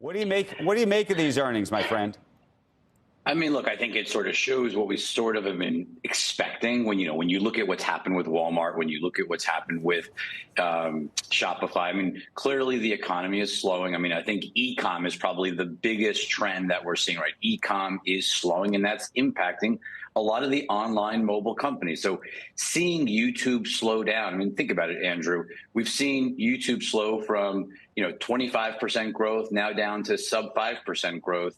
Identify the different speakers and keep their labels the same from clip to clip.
Speaker 1: What do you make? What do you make of these earnings, my friend?
Speaker 2: I mean, look, I think it sort of shows what we sort of have been expecting when you look at what's happened with Walmart, when you look at what's happened with Shopify. I mean, clearly the economy is slowing. I mean, I think e-com is probably the biggest trend that we're seeing, right? E-com is slowing, and that's impacting a lot of the online mobile companies. So seeing YouTube slow down, I mean, think about it, Andrew. We've seen YouTube slow from, 25% growth now down to sub 5% growth.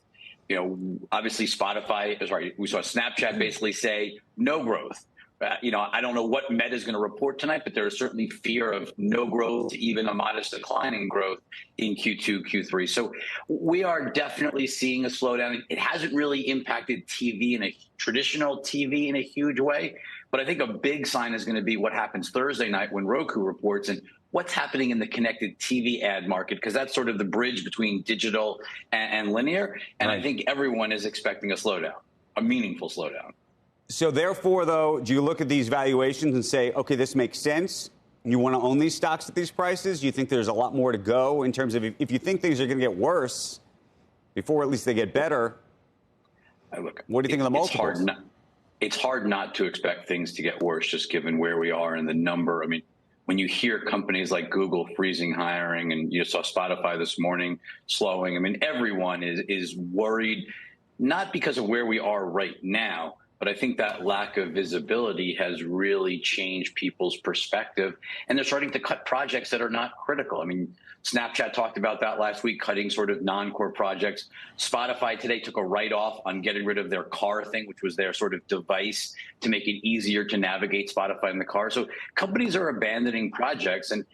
Speaker 2: Obviously we saw Snapchat basically say no growth. I don't know what Meta is going to report tonight, but there is certainly fear of no growth to even a modest decline in growth in Q2, Q3. So we are definitely seeing a slowdown. It hasn't really impacted traditional TV in a huge way, but I think a big sign is going to be what happens Thursday night when Roku reports and what's happening in the connected TV ad market, because that's sort of the bridge between digital and linear. And right. I think everyone is expecting a slowdown, a meaningful slowdown.
Speaker 1: So therefore, though, do you look at these valuations and say, OK, this makes sense? You want to own these stocks at these prices? You think there's a lot more to go in terms of if you think things are going to get worse before at least they get better? Look, what do you think of the multiples?
Speaker 2: It's hard not to expect things to get worse, just given where we are and the number. I mean, when you hear companies like Google freezing hiring, and you saw Spotify this morning slowing, I mean, everyone is worried, not because of where we are right now, but I think that lack of visibility has really changed people's perspective, and they're starting to cut projects that are not critical. I mean, Snapchat talked about that last week, cutting sort of non-core projects. Spotify today took a write-off on getting rid of their car thing, which was their sort of device to make it easier to navigate Spotify in the car. So companies are abandoning projects. And,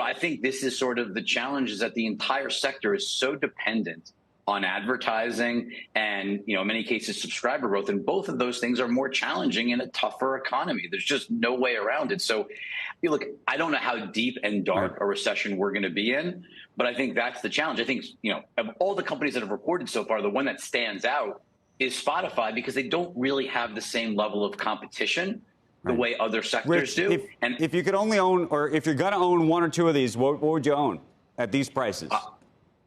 Speaker 2: I think this is sort of the challenge, is that the entire sector is so dependent on advertising and, in many cases, subscriber growth. And both of those things are more challenging in a tougher economy. There's just no way around it. So, look, I don't know how deep and dark a recession we're going to be in, but I think that's the challenge. I think, of all the companies that have reported so far, the one that stands out is Spotify, because they don't really have the same level of competition the way other sectors do.
Speaker 1: If you could only own, or if you're going to own one or two of these, what would you own at these prices?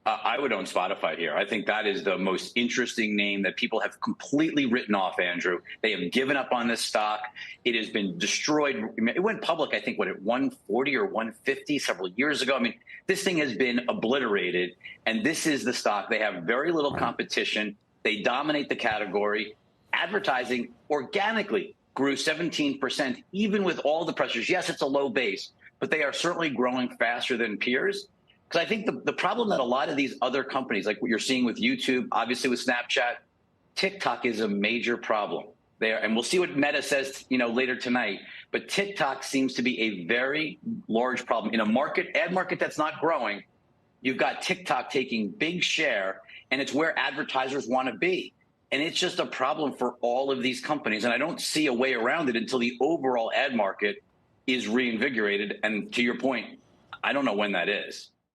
Speaker 2: I would own Spotify here. I think that is the most interesting name that people have completely written off, Andrew. They have given up on this stock. It has been destroyed. It went public, I think, at 140 or 150 several years ago. I mean, this thing has been obliterated, and this is the stock. They have very little competition. They dominate the category. Advertising organically grew 17%, even with all the pressures. Yes, it's a low base, but they are certainly growing faster than peers. Because I think the problem that a lot of these other companies, like what you're seeing with YouTube, obviously with Snapchat, TikTok is a major problem there. And we'll see what Meta says, later tonight. But TikTok seems to be a very large problem in a ad market that's not growing. You've got TikTok taking big share, and it's where advertisers want to be. And it's just a problem for all of these companies. And I don't see a way around it until the overall ad market is reinvigorated. And to your point, I don't know when that is.